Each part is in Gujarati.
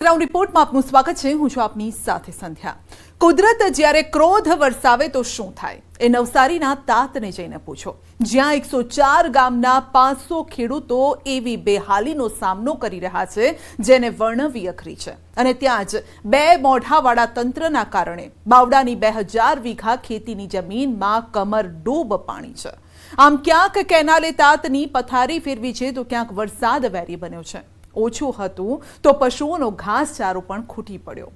ગ્રાઉન્ડ રિપોર્ટમાં આપનું સ્વાગત છે। હું છું આપની સાથે સંધ્યા। કુદરત જ્યારે ક્રોધ વરસાવે તો શું થાય એ નવસારીના તાતને જઈને પૂછો, જ્યાં 104 ગામના 500 ખેડૂતો એવી બેહાલીનો સામનો કરી રહ્યા છે જેને વર્ણવી અઘરી છે। અને ત્યાં જ બે મોઢાવાળા તંત્રના કારણે બાવડાની 2000 વીઘા ખેતીની જમીનમાં કમરડૂબ પાણી છે। આમ ક્યાંક કેનાલે તાતની પથારી ફેરવી છે તો ક્યાંક વરસાદ વેરી બન્યો છે। ઓછું હતું તો પશુઓનો ઘાસચારો પણ ખૂટી પડ્યો।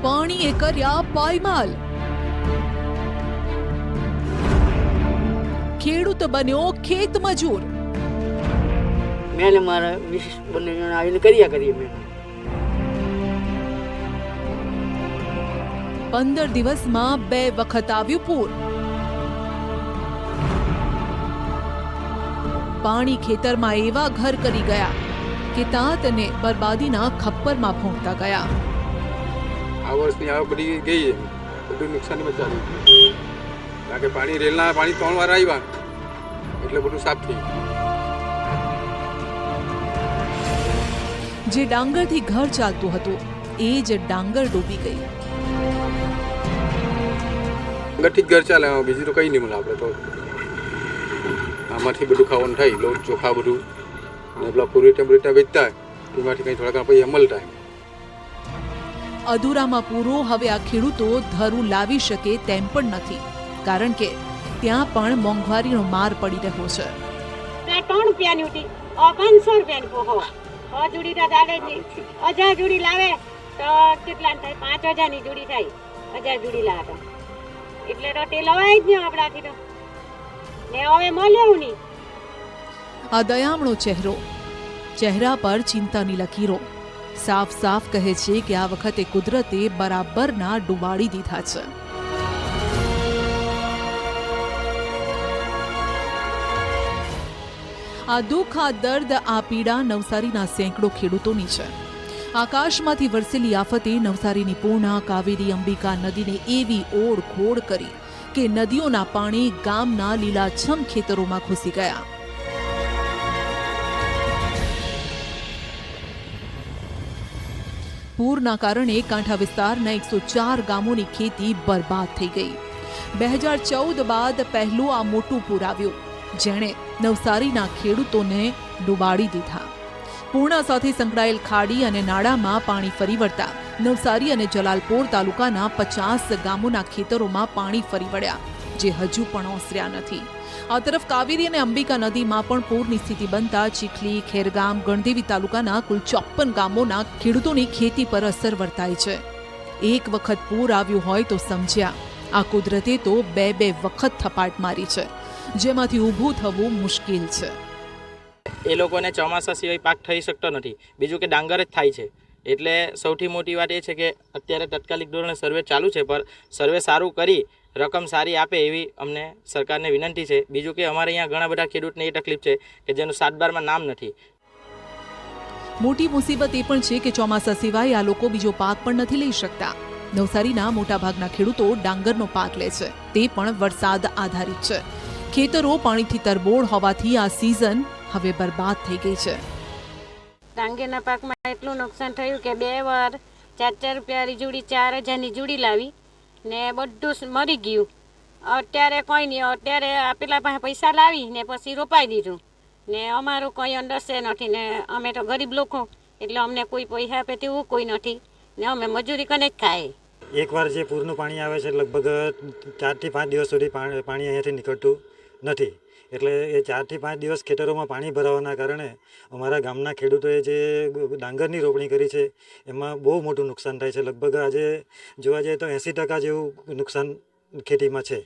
પાણીએ કર્યા પાયમાલ, ખેડૂત બન્યો ખેત મજૂર। મેં મારા વિશેષ બંને જણા આવીને કર્યા કરીએ મેં 15 દિવસમાં 2 વખત આવ્યું પૂર। પાણી ખેતરમાં એવા ઘર કરી ગયા કે તાતને બરબાદીના ખપ્પરમાં ભોંકતા ગયા। આ વર્ષની આવક બધી ગઈ છે, બધું નુકસાની બચાવી, કારણ કે પાણી રેલના પાણી 3 વાર આવ્યા એટલે બધું સાફ થઈ ગયું। જે ડાંગરથી ઘર ચાલતું હતું એ જ ડાંગર ડૂબી ગઈ। ગઠી ઘર ચાલે, બીજું તો કંઈ નહીં મળે। આપણે તો આમાંથી બધું ખાવાનું થાય, લોટ ચોખા બધું, અને પેલા પૂરી ટેમ્પરેચર વેચતા એમાંથી કંઈ થોડા ઘણા પૈસા મળતા। અધૂરામાં પૂરો હવે આ ખેડૂતો ધરું લાવી શકે તેમ પણ નથી, કારણ કે ત્યાં પણ મોંઘવારીનો માર પડી રહ્યો છે। 3 રૂપિયાની ઉઠી 500 રૂપિયાની પોહો જોડી દાદા 1000 જોડી લાવે તો કેટલા થાય? 5000 ની જોડી થાય, 1000 જોડી લાવે એટલે તો તે લવાય જ નહીં આપણાથી તો, ને હવે મળ્યું નહીં। આ દયામણો ચહેરા પર ચિંતાની લકીરો સાફ સાફ કહે છે કે આ વખતે કુદરતે બરાબરના ડૂબાડી દીધા છે। આ દુઃખ, આ દર્દ, આ પીડા નવસારીના સેંકડો ખેડૂતોની છે। આકાશમાંથી વરસેલી આફતે નવસારીની પૂર્ણા, કાવેરી, અંબિકા નદીને એવી ઓળખોળ કરી કે નદીઓના પાણી ગામના લીલાછમ ખેતરોમાં ઘૂસી ગયા। પૂરના કારણે કાંઠા વિસ્તારના 104 ગામોની ખેતી બરબાદ થઈ ગઈ। 2014 બાદ પહેલું આ મોટું પૂર આવ્યું જેણે નવસારીના ખેડૂતોને ડૂબાડી દીધા। પૂર્ણા સાથે સંકળાયેલ ખાડી અને નાળામાં પાણી ફરી વળતા નવસારી અને જલાલપોર તાલુકાના 50 ગામોના ખેતરોમાં પાણી ફરી વળ્યા, જે હજુ પણ ઓસર્યા નથી। આ તરફ કાવેરી અને અંબિકા નદીમાં પણ પૂરની સ્થિતિ બનતા ચીખલી, ખેરગામ, ગણદેવી તાલુકાના કુલ 54 ગામોના ખેડૂતોની ખેતી પર અસર વર્તાય છે। એક વખત પૂર આવ્યું હોય તો સમજ્યા, આ કુદરતે તો 2 વખત થપાટ મારી છે, જેમાંથી ઊભું થવું મુશ્કેલ છે। એ લોકોને ચોમાસા સિવાય પાક થઈ શકતો નથી, બીજું કે ડાંગર જ થાય છે। એટલે સૌથી મોટી વાત એ છે કે અત્યારે તાત્કાલિક ધોરણે સર્વે ચાલુ છે, પણ સર્વે સારું કરી રકમ સારી આપે એવી અમને સરકારને વિનંતી છે। બીજું કે અમારે અહીંયા ઘણા બધા ખેડૂતને એ તકલીફ છે કે જેનું 7/12માં નામ નથી। મોટી મુસીબત એ પણ છે કે ચોમાસા સિવાય આ લોકો બીજો પાક પણ નથી લઈ શકતા। નવસારીના મોટાભાગના ખેડૂતો ડાંગરનો પાક લે છે, તે પણ વરસાદ આધારિત છે। ખેતરો પાણીથી તરબોળ હોવાથી આ સિઝન હવે બરબાદ થઈ ગઈ છે। ડાંગરના પાકમાં એટલું નુકસાન થયું કે 2 વાર 4 રૂપિયાની જોડી 4000ની જોડી લાવી ને બધું મરી ગયું। અત્યારે કોઈ નહીં, અત્યારે પેલા પાસે પૈસા લાવી ને પછી રોપાઈ દીધું ને અમારું કોઈ અંદરસે નથી ને અમે તો ગરીબ લોકો એટલે અમને કોઈ પૈસા આપે તેવું કોઈ નથી ને અમે મજૂરી કરીને જ ખાઈએ। એકવાર જે પૂરનું પાણી આવે છે લગભગ 4 થી 5 દિવસ સુધી પાણી અહીંયાથી નીકળતું નથી, એટલે એ 4 થી 5 દિવસ ખેતરોમાં પાણી ભરાવાના કારણે અમારા ગામના ખેડૂતોએ જે ડાંગરની રોપણી કરી છે એમાં બહુ મોટું નુકસાન થાય છે। લગભગ આજે જોવા જઈએ તો 80% જેવું નુકસાન ખેતીમાં છે।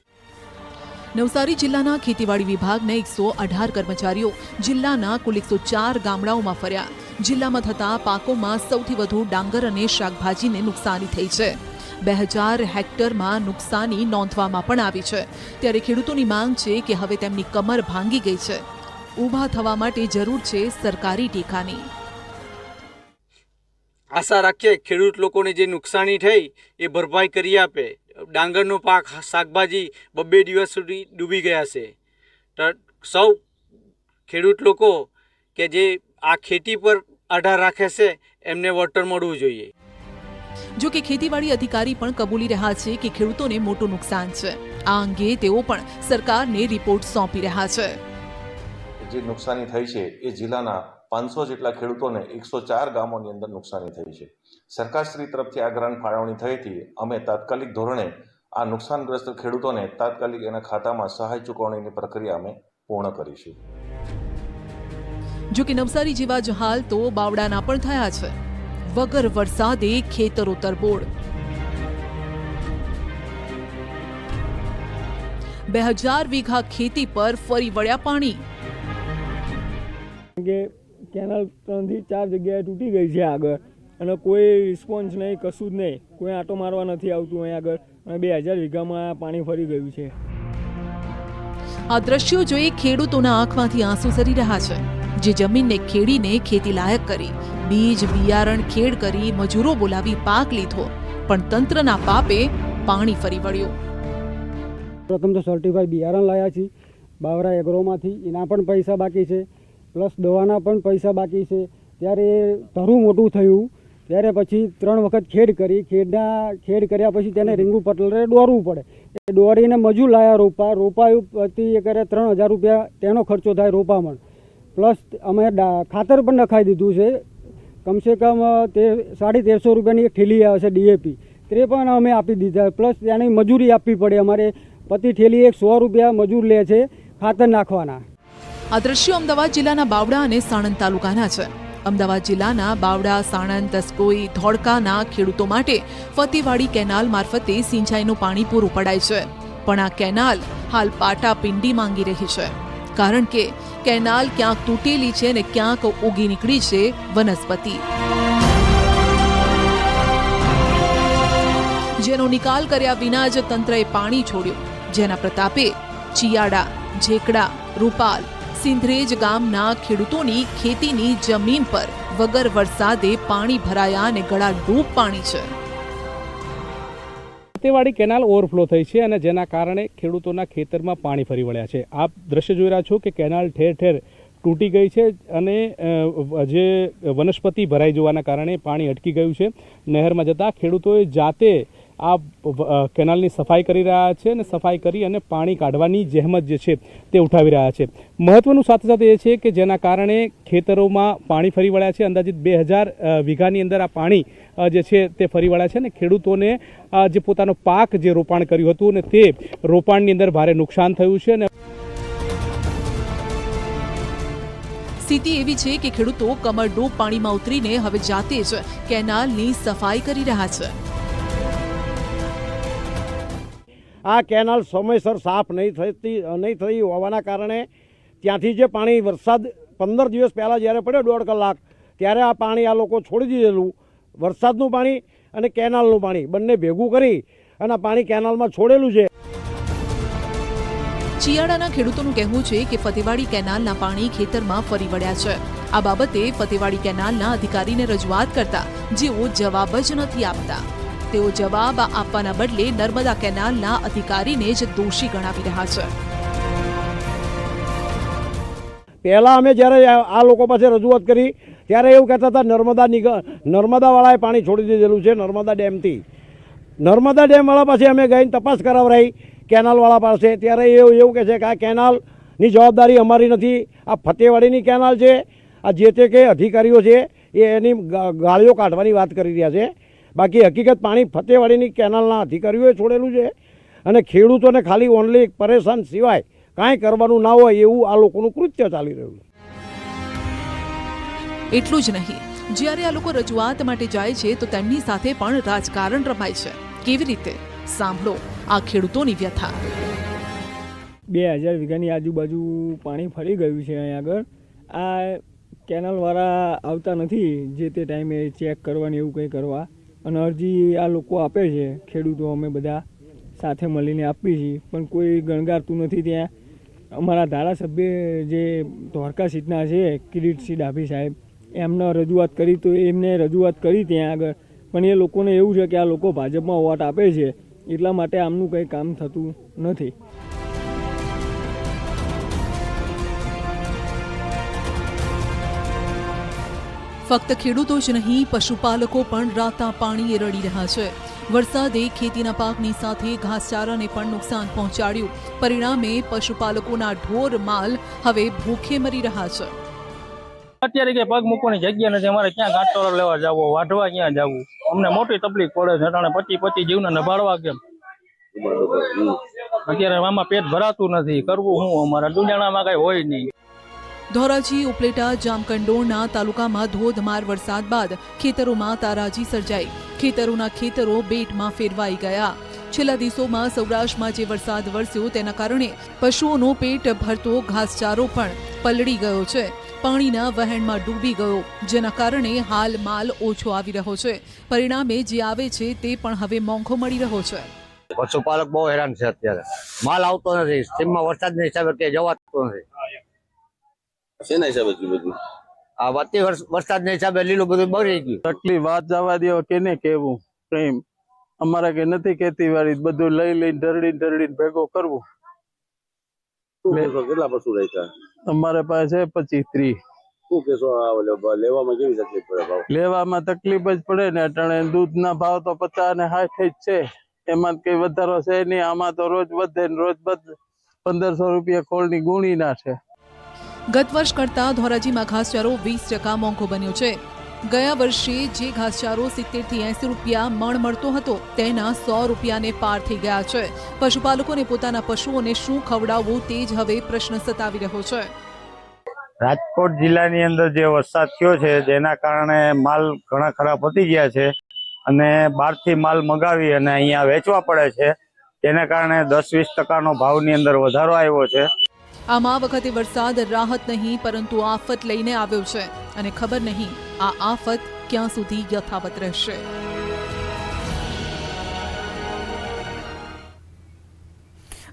નવસારી જિલ્લાના ખેતીવાડી વિભાગના 118 કર્મચારીઓ જિલ્લાના કુલ 104 ગામડાઓમાં ફર્યા। જિલ્લામાં થતા પાકોમાં સૌથી વધુ ડાંગર અને શાકભાજીને નુકસાની થઈ છે। 2000 હેક્ટરમાં નુકસાની નોંધવામાં પણ આવી છે। ત્યારે ખેડૂતોની માંગ છે કે હવે તેમની કમર ભાંગી ગઈ છે, ઊભા થવા માટે જરૂર છે સરકારી ટેકાની। આશા રાખીએ ખેડૂત લોકોને જે નુકસાની થઈ એ ભરપાઈ કરી આપે। ડાંગરનો પાક, શાકભાજી 2 દિવસ સુધી ડૂબી ગયા છે. તો સૌ ખેડૂત લોકો કે જે આ ખેતી પર આધાર રાખે છે એમને વળતર મળવું જોઈએ. જો કે ખેતીવાડી અધિકારી પણ કબૂલી રહ્યા છે કે ખેડૂતોને મોટું નુકસાન છે. આ અંગે તેઓ પણ સરકારને રિપોર્ટ સોંપી રહ્યા છે. જે નુકસાની થઈ છે એ જિલ્લાના 500 જેટલા ખેડૂતોને 104 ગામોની અંદર નુકસાની થઈ છે. સરકારશ્રી તરફથી આ ગ્રાન્ટ ફાળવણી થઈ હતી. અમે તાત્કાલિક ધોરણે આ નુકસાનગ્રસ્ત ખેડૂતોને તાત્કાલિક એના ખાતામાં સહાય ચૂકવણીની પ્રક્રિયા અમે પૂર્ણ કરીશું. જો કે નવસારી જેવા જ હાલ તો બાવડાના પણ થયા છે. વગર વરસાદે ખેતરો તરબોળ. 2000 વીઘા ખેતી પર ફરી વળ્યા પાણી. કે કેનાલ 3 થી 4 જગ્યાએ તૂટી ગઈ છે આગળ, અને કોઈ રિસ્પોન્સ નહીં, કશું જ નહીં, કોઈ આંટો મારવા નથી આવતું અહીં આગળ, અને 2000 વીઘામાં પાણી ફરી ગયું છે. આ દ્રશ્યો જોઈ ખેડૂતોના આંખમાંથી આંસુ સરી રહ્યા છે. જે જમીનને ખેડીને ખેતી લાયક કરી, બીજ બિયારણ ખેડ કરી, મજૂરો બોલાવી પાક લીધો, પણ તંત્રના પાપે પાણી ફરી વળ્યું. પ્રથમ તો સર્ટિફાઈડ બિયારણ લાયા છીએ બાવરા એગ્રોમાંથી, એના પણ પૈસા બાકી છે, પ્લસ દવાના પણ પૈસા બાકી છે. ત્યારે ધરું મોટું થયું ત્યારે પછી 3 વખત ખેડ કરી, ખેડ કર્યા પછી તેને રીંગુ પટલે દોરવું પડે. એ દોરીને મજૂર લાયા રોપાયું પછી એ કરે 3000 રૂપિયા તેનો ખર્ચો થાય રોપામાં. પ્લસ અમે ખાતર પણ નખાઈ દીધું છે, કમસે કમ 1350 રૂપિયાની એક થેલી આવે છે DAP, તે પણ અમે આપી દીધા. પ્લસ ત્યાંની મજૂરી આપવી પડે અમારે, પ્રતિ થેલી 100 રૂપિયા મજૂર લે છે ખાતર નાખવાના. આ દ્રશ્યો અમદાવાદ જિલ્લાના બાવડા અને સાણંદ તાલુકાના છે. અમદાવાદ જિલ્લાના બાવડા, સાણંદ, તસ્કોઈ, ધોળકાના ખેડૂતો માટે ફતેવાડી કેનાલ મારફતે સિંચાઈનું પાણી પૂરું પડાય છે. પણ આ કેનાલ હાલ પાટાપિંડી માંગી રહી છે, કારણ કે કેનાલ ક્યાંક તૂટેલી છે અને ક્યાંક ઉગી નીકળી છે વનસ્પતિ, જેનો નિકાલ કર્યા વિના જ તંત્રએ પાણી છોડ્યું. જેના પ્રતાપે ચિયાડા, ઝેકડા, રૂપાલ, સિંધરેજ ગામના ખેડૂતોની ખેતીની જમીન પર વગર વરસાદે પાણી ભરાયા અને ગળાડૂબ પાણી છે. ફતેવાડી કેનાલ ઓવરફ્લો થઈ છે અને જેના કારણે ખેડૂતોના ખેતરમાં પાણી ફરી વળ્યા છે. આપ દ્રશ્ય જોઈ રહ્યા છો કે કેનાલ ઠેર ઠેર તૂટી ગઈ છે અને જે વનસ્પતિ ભરાઈ જવાના કારણે પાણી અટકી ગયું છે. નહેરમાં જતા ખેડૂતોએ જાતે આ કેનાલની સફાઈ કરી રહ્યા છે અને સફાઈ કરી અને પાણી કાઢવાની જહેમત જે છે તે ઉઠાવી રહ્યા છે. મહત્વનું સાથે સાથે એ છે કે જેના કારણે ખેતરોમાં પાણી ફરી વળ્યા છે. અંદાજિત 2000 વીઘાની અંદર આ પાણી જે છે તે ફરી વળ્યા છે અને ખેડૂતોને જે પોતાનો પાક જે રોપાણ કર્યું હતું અને તે રોપાણની અંદર ભારે નુકસાન થયું છે. અને સ્થિતિ એવી છે કે ખેડૂતો કમરડૂબ પાણીમાં ઉતરીને હવે જાતે જ કેનાલની સફાઈ કરી રહ્યા છે. આ કેનાલ સમયસર સાફ નહીં થઈ હોવાના કારણે ત્યાંથી જે પાણી વરસાદ 15 દિવસ પહેલાં જ્યારે પડ્યો 1.5 કલાક, ત્યારે આ પાણી આ લોકો છોડી દીધેલું. વરસાદનું પાણી અને કેનાલનું પાણી બંને ભેગું કરી અને પાણી કેનાલમાં છોડેલું છે. ચિયાડાના ખેડૂતોનું કહેવું છે કે ફતેવાડી કેનાલના પાણી ખેતરમાં ફરી વળ્યા છે. આ બાબતે ફતેવાડી કેનાલના અધિકારીને રજૂઆત કરતા જેઓ જવાબ જ નથી આપતા. તેઓ જવાબ આપવાના બદલે નર્મદા કેનાલના અધિકારીને જ દોષી ગણાવી રહ્યા છે. પહેલાં અમે જ્યારે આ લોકો પાસે રજૂઆત કરી ત્યારે એવું કહેતા હતા નર્મદાવાળાએ પાણી છોડી દીધેલું છે નર્મદા ડેમથી. નર્મદા ડેમવાળા પાસે અમે ગઈને તપાસ કરાવરાઈ કેનાલવાળા પાસે, ત્યારે એવું કહે છે કે આ કેનાલની જવાબદારી અમારી નથી, આ ફતેવાડીની કેનાલ છે. આ જે તે કે અધિકારીઓ છે એ એની ગાળીઓ કાઢવાની વાત કરી રહ્યા છે. બાકી હકીકત પાણી ફતેવાડીની કેનાલના અધિકારીઓએ છોડેલું છે અને ખેડૂતોને ખાલી ઓનલી પરેશાન સિવાય કાંઈ કરવાનું ના હોય એવું આ લોકોનું કૃત્ય ચાલી રહ્યું છે. એટલું જ નહીં, જ્યારે આ લોકો રજૂઆત માટે જાય છે તો તેમની સાથે પણ રાજકારણ રમાય છે. કેવી રીતે? સાંભળો આ ખેડૂતોની વ્યથા. 2000 વીઘાની આજુબાજુ પાણી ફરી ગયું છે અહીં આગળ. આ કેનાલવાળા આવતા નથી જે તે ટાઈમે ચેક કરવાની એવું કંઈ કરવા, અને અરજી આ લોકો આપે છે. ખેડૂતો અમે બધા સાથે મળીને આપીએ છીએ, પણ કોઈ ગણગારતું નથી. ત્યાં અમારા ધારાસભ્ય જે ધોળકા સીટના છે કિરીટસિંહ ડાભી સાહેબ, એમને રજૂઆત કરી તો એમને રજૂઆત કરી ત્યાં આગળ, પણ એ લોકોને એવું છે કે આ લોકો ભાજપમાં વોટ આપે છે એટલા માટે આમનું કંઈ કામ થતું નથી. ફક્ત ખેડૂતો જ નહીં, પશુપાલકો પણ રાતા પાણીએ રડી રહ્યા છે. વરસાદે ખેતીના પાકની સાથે ઘાસચારાને પણ નુકસાન પહોંચાડ્યું. પરિણામે પશુપાલકોના ઢોર માલ હવે ભૂખે મરી રહ્યા છે. અત્યારે કે પગ મૂકવાની જગ્યા નથી. અમારે ક્યાં ઘાસચારો લેવા જવો, વાઢવા ક્યાં જવું, અમને મોટી તકલીફ પડે છે. અટાણે પચી જીવને નભાડવા કેમ? અત્યારે આમાં પેટ ભરાતું નથી. કરવું શું? અમારા દુનિયામાં કઈ હોય નહીં. ધોરાજી, ઉપલેટા, જામકંડોરણા તાલુકામાં ધોધમાર વરસાદ બાદ ખેતરોમાં તારાજી સર્જાઈ. ખેતરોના ખેતરો બેટમાં ફેરવાઈ ગયા. છેલ્લા દિવસોમાં સૌરાષ્ટ્રમાં જે વરસાદ વરસ્યો તેના કારણે પશુઓનું પેટ ભરતો ઘાસચારો પણ પલળી ગયો છે. પાણીના વહેણમાં ડૂબી ગયો, જેના કારણે હાલ માલ ઓછો આવી રહ્યો છે. પરિણામે જે આવે છે તે પણ હવે મોંઘો મળી રહ્યો છે. પશુપાલક બહુ હેરાન છે. અત્યારે માલ આવતો નથી. સીમમાં વરસાદના હિસાબે કે જવાતું નથી. શેના હિસાબે બધું આ વધતી વરસાદના હિસાબે લીલું બધું બળી ગયું. તકલીફ વાત જવા દો કેને કેવું પ્રેમ. અમારે કે નથી ખેતીવાડી, બધું લઈને ઢરડીને ભેગો કરવું. કેટલા પશુ રાખ્યા? અમારે પાસે 25-30. શું કેશો? લેવામાં કેવી તકલીફ પડે? ભાવ લેવામાં તકલીફ જ પડે ને. અટાણે દૂધના ભાવ તો 50 અને 60 જ છે. એમાં કઈ વધારો છે નહીં. આમાં તો રોજ વધે ને રોજ 1500 રૂપિયા ખોળની ગુણીના છે. ગત વર્ષ કરતા ધોરાજીમાં ઘાસચારો 20% મોંઘો બન્યો છે. ગયા વર્ષે જે ઘાસચારો 70 થી 80 રૂપિયા મણ મળતો હતો તેના 100 રૂપિયાને પાર થઈ ગયા છે. પશુપાલકોને પોતાના પશુઓને શું ખવડાવવું તે જ હવે પ્રશ્ન સતાવી રહ્યો છે. રાજકોટ જિલ્લાની અંદર જે વરસાદ થયો છે જેના કારણે માલ ઘણા ખરા પતી ગયા છે અને બહારથી માલ મગાવી અને અહીંયા વેચવા પડે છે. તેના કારણે 10-20% ભાવની અંદર વધારો આવ્યો છે. આમ આ વખતે વરસાદ રાહત નહીં પરંતુ આફત લઈને આવ્યો છે અને ખબર નહીં આ આફત ક્યાં સુધી યથાવત રહેશે.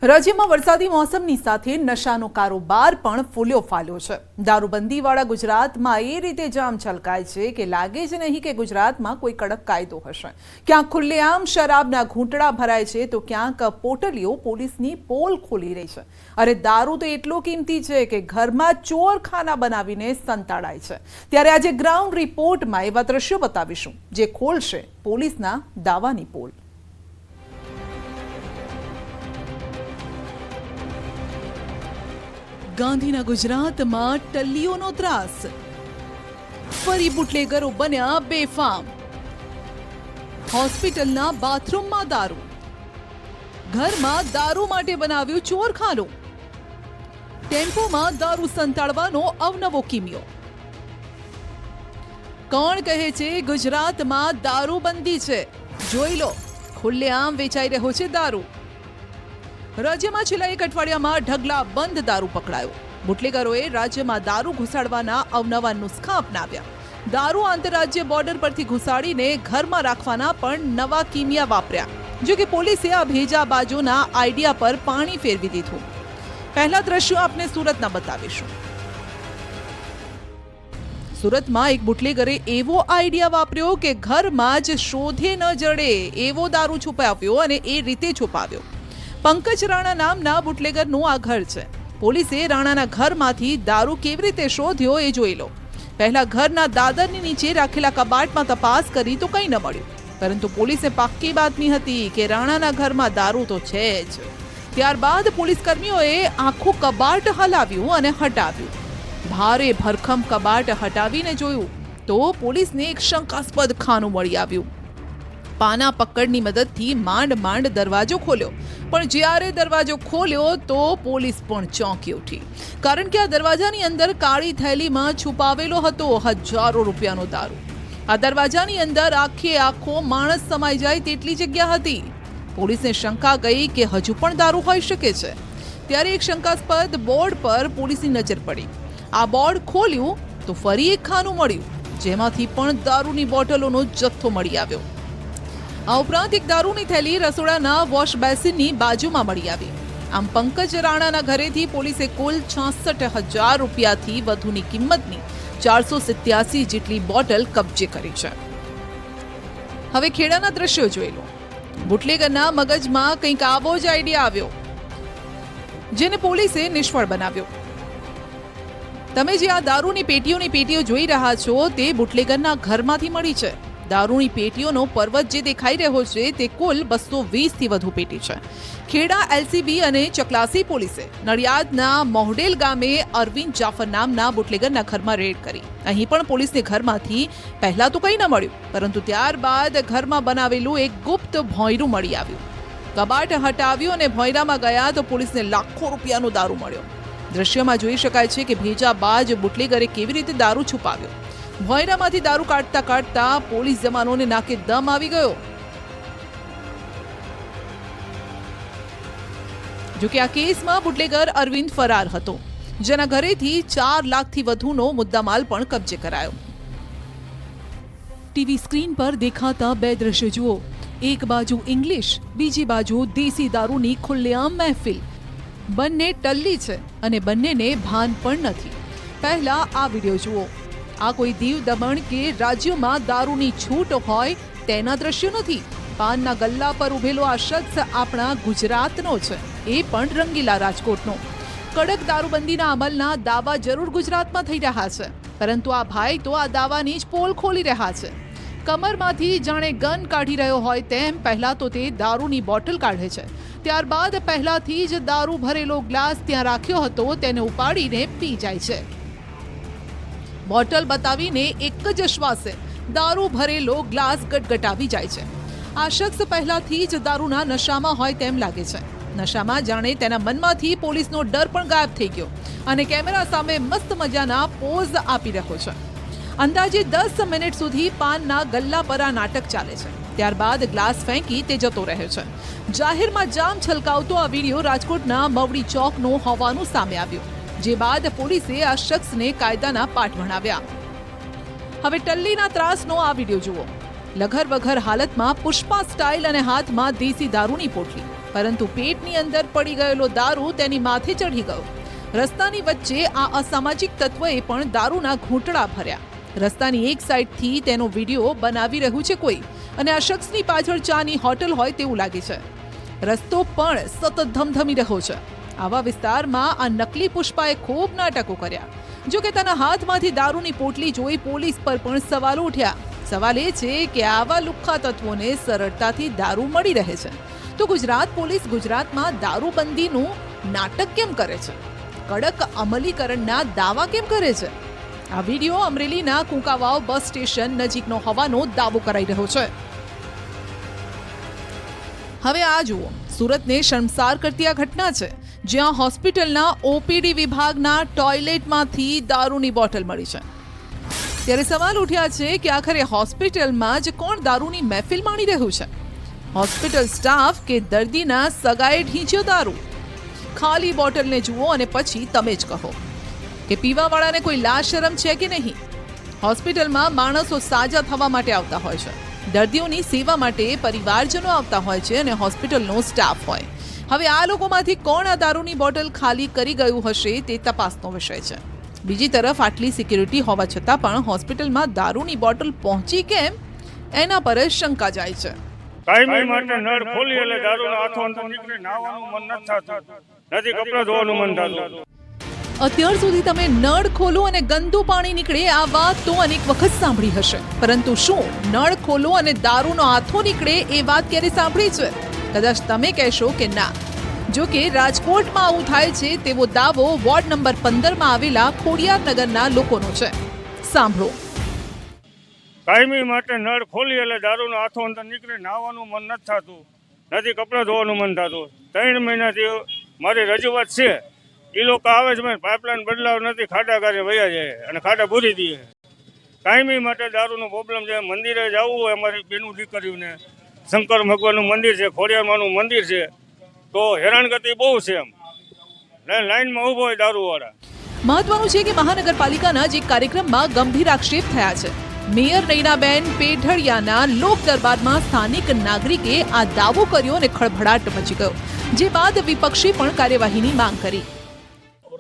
રાજ્યમાં વરસાદી મોસમની સાથે નશાનો કારોબાર પણ ફૂલ્યો ફાલ્યો છે. દારૂબંધીવાળા ગુજરાતમાં એ રીતે જામ છલકાય છે કે લાગે જ નહીં કે ગુજરાતમાં કોઈ કડક કાયદો હશે. ક્યાંક ખુલ્લેઆમ શરાબના ઘૂંટડા ભરાય છે તો ક્યાંક પોટલીઓ પોલીસની પોલ ખોલી રહી છે. અરે દારૂ તો એટલો કિંમતી છે કે ઘરમાં ચોરખાના બનાવીને સંતાડાય છે. ત્યારે આજે ગ્રાઉન્ડ રિપોર્ટમાં એવા દ્રશ્યો બતાવીશું જે ખોલશે પોલીસના દાવાની પોલ. ગાંધીના ગુજરાતમાં ટલ્લીઓનો ત્રાસ. ફરી બુટલેગરો બન્યા બેફામ. હોસ્પિટલના બાથરૂમમાં દારૂ. ઘરમાં દારૂ માટે બનાવ્યું ચોરખાનું. ટેમ્પોમાં દારૂ સંતાડવાનો અવનવો કિમિયો. કોણ કહે છે ગુજરાતમાં દારૂબંધી છે? જોઈ લો, ખુલ્લેઆમ વેચાઈ રહ્યો છે દારૂ. રાજ્યમાં છેલ્લા એક અઠવાડિયામાં ઢગલા બંધ દારૂ પકડાયો. બુટલેગરોએ રાજ્યમાં દારૂ ઘુસાડવાના અવનવા નુસ્ખા અપનાવ્યા. દારૂ આંતરરાજ્ય બોર્ડર પરથી ઘુસાડીને ઘરમાં રાખવાના પણ નવા કિમિયા વાપર્યા. જો કે પોલીસે આ ભેજાબાજોના આઈડિયા પર પાણી ફેરવી દીધું. પહેલા દ્રશ્યો આપને સુરતના બતાવીશું. સુરતમાં એક બુટલેગરે એવો આઈડિયા વાપર્યો કે ઘરમાં જ શોધે ન જડે એવો દારૂ છુપાવ્યો અને એ રીતે છુપાવ્યો. પંકજ રાણા નામના બુટલેગરનું આ ઘર છે. પોલીસે રાણાના ઘરમાંથી દારૂ કેવી રીતે શોધ્યો એ જોઈ લો. પહેલા ઘરના દાદરની નીચે રાખેલા કબાટમાં તપાસ કરી તો કંઈ ન મળ્યું, પરંતુ પોલીસે પાક્કી બાતમી હતી કે રાણાના ઘરમાં દારૂ તો છે જ. ત્યારબાદ પોલીસ કર્મીઓએ આખું કબાટ હલાવ્યું અને હટાવ્યું. ભારે ભરખમ કબાટ હટાવીને જોયું તો પોલીસને એક શંકાસ્પદ ખાનું મળી આવ્યું. પાના પકડની મદદથી માંડ દરવાજો ખોલ્યો, પણ જ્યારે દરવાજો ખોલ્યો તો પોલીસ પણ ચોંકી ઉઠી, કારણ કે આ દરવાજાની અંદર કાળી થેલીમાં છુપાવેલો હતો હજારો રૂપિયાનો દારૂ. આ દરવાજાની અંદર આખો માણસ સમાઈ જાય તેટલી જગ્યા હતી. પોલીસને શંકા ગઈ કે હજુ પણ દારૂ હોઈ શકે છે. ત્યારે એક શંકાસ્પદ બોર્ડ પર પોલીસની નજર પડી. આ બોર્ડ ખોલ્યું તો ફરી એક ખાનું મળ્યું, જેમાંથી પણ દારૂની બોટલોનો જથ્થો મળી આવ્યો. આ ઉપરાંત એક દારૂની થેલી રસોડાના વોશ બેસિનની બાજુમાં મળી આવી. આમ પંકજ રાણાના ઘરેથી પોલીસે કુલ 66,000 રૂપિયાથી વધુની કિંમતની 487 જેટલી બોટલ કબજે કરી છે. હવે ખેડાના દ્રશ્યો જોઈ લો. બુટલેગરના મગજમાં કંઈક આવો જ આઈડિયા આવ્યો, જેને પોલીસે નિષ્ફળ બનાવ્યો. તમે જે આ દારૂની પેટીઓ જોઈ રહ્યા છો તે બુટલેગરના ઘરમાંથી મળી છે. દારૂની પેટીઓનો પર્વત જે દેખાઈ રહ્યો છે તે કુલ 220થી વધુ પેટી છે. ખેડા એલસીબી અને ચકલાસી પોલીસે નડિયાદના મોહડેલ ગામે અરવિંદ જાફર નામના બુટલેગરના ઘરમાં રેડ કરી. અહીં પણ પોલીસને ઘરમાંથી પહેલા તો કંઈ ન મળ્યું, પરંતુ ત્યારબાદ ઘરમાં બનાવેલું એક ગુપ્ત ભોંયરું મળી આવ્યું. કબાટ હટાવ્યું અને ભોંયરામાં ગયા તો પોલીસને લાખો રૂપિયાનો દારૂ મળ્યો. દ્રશ્યમાં જોઈ શકાય છે કે ભેજાબાજ બુટલેગરે કેવી રીતે દારૂ છુપાવ્યો. ભોંયરામાંથી દારૂ કાઢતા કાઢતા પોલીસ જવાનોને નાકે દમ આવી ગયો. જોકે આ કેસમાં બુટલેગર અરવિંદ ફરાર હતો, જેના ઘરેથી 4 લાખથી વધુનો મુદ્દામાલ પણ કબજે કરાયો. ટીવી સ્ક્રીન પર દેખાતા બે દ્રશ્યો જુઓ. એક બાજુ ઇંગ્લિશ, બીજી બાજુ દેશી દારૂની ખુલ્લેઆમ મહેફિલ. બંને ટલ્લી છે અને બંનેને ભાન પણ નથી. પહેલા આ વિડીયો જુઓ. આ કોઈ દીવ દમણ કે રાજ્યોમાં દારૂની છૂટ હોય તેના દ્રશ્યો નથી. પાનના ગલ્લા પર ઉભેલો આ શખ્સ આપણા ગુજરાતનો છે, એ પણ રંગીલા રાજકોટનો. કડક દારૂબંધીના અમલના દાવા જરૂર ગુજરાતમાં થઈ રહ્યા છે, પરંતુ આ ભાઈ તો આ દાવાની જ પોલ ખોલી રહ્યા છે. કમરમાંથી જાણે ગન કાઢી રહ્યો હોય તેમ પહેલા તો તે દારૂની બોટલ કાઢે છે, ત્યારબાદ પહેલાથી જ દારૂ ભરેલો ગ્લાસ ત્યાં રાખ્યો હતો તેને ઉપાડીને પી જાય છે. બોટલ બતાવીને એક જ શ્વાસે દારૂ ભરેલો ગ્લાસ ગટગટાવી જાય છે. આ શખ્સ પહેલાથી જ દારૂના નશામાં હોય તેમ લાગે છે. નશામાં જાણે તેના મનમાંથી પોલીસનો ડર પણ ગાયબ થઈ ગયો અને કેમેરા સામે મસ્ત મજાના પોઝ આપી રહ્યો છે. અંદાજે 10 મિનિટ સુધી પાનના ગલ્લા પર આ નાટક ચાલે છે. ત્યારબાદ ગ્લાસ ફેંકી તે જતો રહે છે. જાહેરમાં જામ છલકાવતો આ વિડીયો રાજકોટના મવડી ચોકનો હોવાનું સામે આવ્યું, જે બાદ પોલીસે આ શખ્સને કાયદાના પાઠ ભણાવ્યા. હવે ટલ્લીના ત્રાસનો આ વિડીયો જુઓ. લઘર વઘર હાલતમાં પુષ્પા સ્ટાઇલ અને હાથમાં દેશી દારૂની પોટલી, પરંતુ પેટની અંદર પડી ગયેલો દારૂ તેની માથે ચઢી ગયો. રસ્તાની વચ્ચે આ અસામાજિક તત્વએ પણ દારૂના ઘૂંટડા ભર્યા. રસ્તાની એક સાઈડથી તેનો વિડીયો બનાવી રહ્યું છે કોઈ, અને આ શખ્સની પાછળ ચાની હોટલ હોય તેવું લાગે છે. રસ્તો પણ સતત ધમધમી રહ્યો છે. આવા વિસ્તારમાં આ નકલી પુષ્પાએ ખૂબ નાટકો કર્યા. જો કે તેના હાથમાંથી દારૂની પોટલી જોઈ પોલીસ પર પણ સવાલો ઉઠ્યા. સવાલ એ છે કે આવા લુખ્ખા તત્વોને સરળતાથી દારૂ મળી રહે છે, તો ગુજરાત પોલીસ ગુજરાતમાં દારૂબંધીનું નાટક કેમ કરે છે? કડક અમલીકરણના દાવા કેમ કરે છે? આ વિડીયો અમરેલીના કુંકાવાવ બસ સ્ટેશન નજીકનો હોવાનો દાવો કરાઈ રહ્યો છે. હવે આ જુઓ, સુરતને શર્મસાર કરતી આ ઘટના છે, જ્યાં હોસ્પિટલના ઓપીડી વિભાગના ટોયલેટમાંથી દારૂની બોટલ મળી છે. ત્યારે સવાલ ઉઠ્યા છે કે આખરે હોસ્પિટલમાં જ કોણ દારૂની મહેફિલ માણી રહ્યું છે? હોસ્પિટલ સ્ટાફ કે દર્દીના સગાએ ઢીંચ્યો દારૂ? ખાલી બોટલને જુઓ અને પછી તમે જ કહો કે પીવાવાળાને કોઈ લાજ શરમ છે કે નહીં. હોસ્પિટલમાં માણસો સાજા થવા માટે આવતા હોય છે, દર્દીઓની સેવા માટે પરિવારજનો આવતા હોય છે અને હોસ્પિટલનો સ્ટાફ હોય. હવે આ લોકોમાંથી કોણ આ દારૂની બોટલ ખાલી કરી ગયું હશે તે તપાસનો વિષય છે. બીજી તરફ આટલી સિક્યુરિટી હોવા છતાં પણ હોસ્પિટલમાં દારૂની બોટલ પહોંચી કેમ, એના પર જ શંકા જાય છે. કાયમી માટે નળ ખોલી એટલે દારૂનો હાથો અંદર નીકળે, નાવાનું મન નથી થતું, નથી કપડાં ધોવાનું મન થતું. અત્યાર સુધી તમે નળ ખોલો અને ગંદુ પાણી નીકળે આ વાત તો અનેક વખત સાંભળી હશે, પરંતુ શું નળ ખોલો અને દારૂનો હાથો નીકળે એ વાત ક્યારે સાંભળી છે? કદાચ તમે કહેશો કે ના. જો કે રાજકોટમાં આવું થાય છે તેવો દાવો વોર્ડ નંબર 15માં આવેલા ખોડિયારનગરના લોકોનો છે. સાંભળો. કાયમી માટે નળ ખોલી એટલે દારૂનો હાથો અંદર નીકળે, નાવાનું મન નથી થતું, નથી કપડાં ધોવાનું મન થતું. 3 મહિનાથી મારી રજૂઆત છે. એ લોકો આવે છે, પાઇપલાઇન બદલાવ નથી, ખાડા કાઢી વયા જાય અને ખાડા ભૂરી દઈએ. કાયમી માટે દારૂનો પ્રોબ્લેમ છે. મંદિરે જવું હોય અમારી બેનું દીકરીઓને, શંકર ભગવાનનું મંદિર છે, ખોડિયારમાંનું મંદિર છે, તો હેરાનગતિ બહુ છે. એમ લાઈનમાં ઊભો હોય દારૂવાળા. મહત્વનું છે કે મહાનગરપાલિકાના જ એક કાર્યક્રમમાં ગંભીર આક્ષેપ થયા છે. મેયર નૈનાબેન પેઢળિયાના લોક દરબારમાં સ્થાનિક નાગરિકે આ દાવો કર્યો અને ખળભળાટ મચી ગયો, જે બાદ વિપક્ષે પણ કાર્યવાહીની માંગ કરી.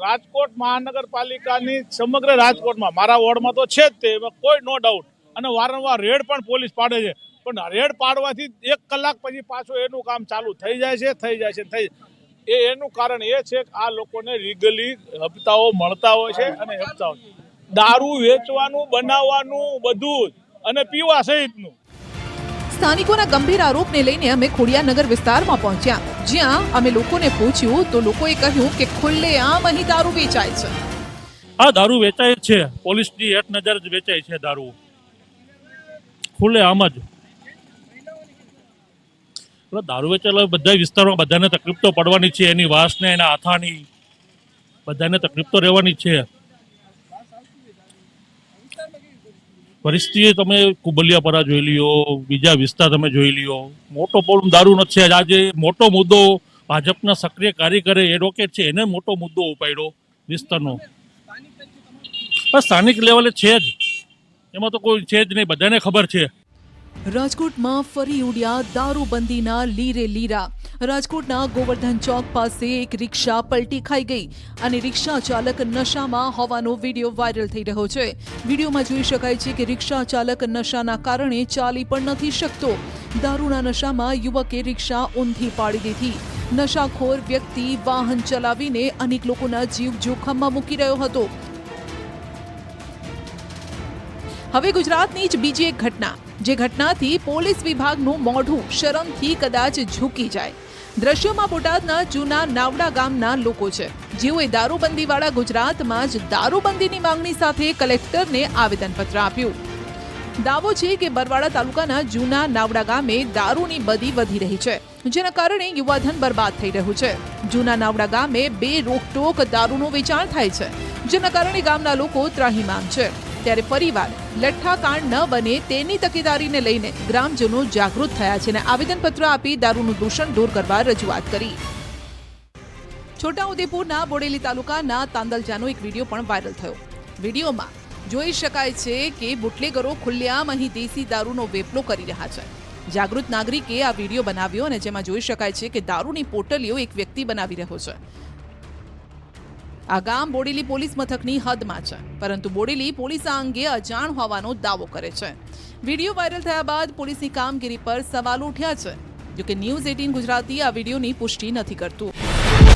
રાજકોટ મહાનગરપાલિકાની સમગ્ર રાજકોટમાં મારા વોર્ડમાં તો છે જ તે, કોઈ નો ડાઉટ, અને વારંવાર રેડ પણ પોલીસ પાડે છે, પણ રેડ પાડવાથી 1 કલાક પછી પાછું એનું કામ ચાલુ થઈ જાય છે એનું કારણ એ છે કે આ લોકોને લીગલી હપ્તાઓ મળતા હોય છે અને હપ્તાઓ દારૂ વેચવાનું બનાવવાનું બધું જ અને પીવા સહિતનું. સ્થાનિકોના ગંભીર આરોપને લઈને અમે ખોડિયારનગર વિસ્તારમાં પહોંચ્યા, જ્યાં અમે લોકોને પૂછ્યું તો લોકોએ કહ્યું કે ખુલ્લેઆમ અહીં દારૂ વેચાય છે. આ દારૂ વેચાય છે, પોલીસની હેઠ નજર જ વેચાય છે દારૂ ખુલ્લેઆમ જ. દારૂ વેચેલા બધા વિસ્તારમાં બધાને તકલીફ તો પડવાની છે, એની વાસને એના હાથાની બધાને તકલીફ તો રહેવાની છે. પરિસ્થિતિ તમે કુબલિયાપરા જોઈ લ્યો, બીજા વિસ્તાર તમે જોઈ લ્યો, મોટો પ્રોબ્લેમ દારૂ નથી. આજે મોટો મુદ્દો ભાજપના સક્રિય કાર્યકરે એડવોકેટ છે એને મોટો મુદ્દો ઉપાડ્યો વિસ્તારનો. બસ સ્થાનિક લેવલે છે જ, એમાં તો કોઈ છે જ નહીં, બધાને ખબર છે. રાજકોટમાં ફરી ઉડ્યા દારૂબંધીના લીરે લીરા. રાજકોટના ગોવર્ધન ચોક પાસે એક રિક્ષા પલટી ખાઈ ગઈ અને રિક્ષા ચાલક નશામાં હોવાનો વિડીયો વાયરલ થઈ રહ્યો છે. વિડીયોમાં જોઈ શકાય છે કે રિક્ષા ચાલક નશાના કારણે ચાલી પણ નથી શકતો. દારૂના નશામાં યુવકે રિક્ષા ઊંધી પાડી દીધી. નશાખોર વ્યક્તિ વાહન ચલાવીને અનેક લોકોના જીવ જોખમમાં મૂકી રહ્યો હતો. હવે ગુજરાતની જ બીજી એક ઘટના, જે ઘટનાથી પોલીસ વિભાગનું મોઢું શરમથી કદાચ ઝૂકી જાય. દ્રશ્યોમાં બોટાદના જૂના નાવડા ગામના લોકો છે, જેઓએ દારૂબંધીવાળા ગુજરાતમાં જ દારૂબંધીની માંગણી સાથે કલેક્ટરને આવેદનપત્ર આપ્યું. દાવો છે કે બરવાડા તાલુકાના જૂના નાવડા ગામે દારૂની બદી વધી રહી છે, જેના કારણે યુવાધન બરબાદ થઈ રહ્યું છે. જૂના નાવડા ગામે બે રોકટોક દારૂનું વેચાણ થાય છે, જેના કારણે ગામના લોકો ત્રાહિમામ છે. ત્યારે ફરીવાર લઠ્ઠાકાંડ ન બને તેની તકેદારીને લઈને ગ્રામજનો જાગૃત થયા છે અને આવેદનપત્ર આપી દારૂનું દૂષણ દૂર કરવા રજૂઆત કરી. છોટાઉદેપુરના બોડેલી તાલુકાના તાંદલજાનો એક વિડીયો પણ વાયરલ થયો. વિડીયોમાં જોઈ શકાય છે કે બુટલેગરો ખુલ્લેઆમ અહીં દેશી દારૂનો વેપલો કરી રહ્યા છે. જાગૃત નાગરિકે આ વિડીયો બનાવ્યો અને જેમાં જોઈ શકાય છે કે દારૂની પોટલીઓ એક વ્યક્તિ બનાવી રહ્યો છે. આ ગામ બોડેલી પોલીસ મથકની હદમાં છે, પરંતુ બોડેલી પોલીસ આ અંગે અજાણ હોવાનો દાવો કરે છે. વિડીયો વાયરલ થયા બાદ પોલીસની કામગીરી પર સવાલ ઉઠ્યા છે. જોકે ન્યૂઝ 18 ગુજરાતી આ વિડીયોની પુષ્ટિ નથી કરતું.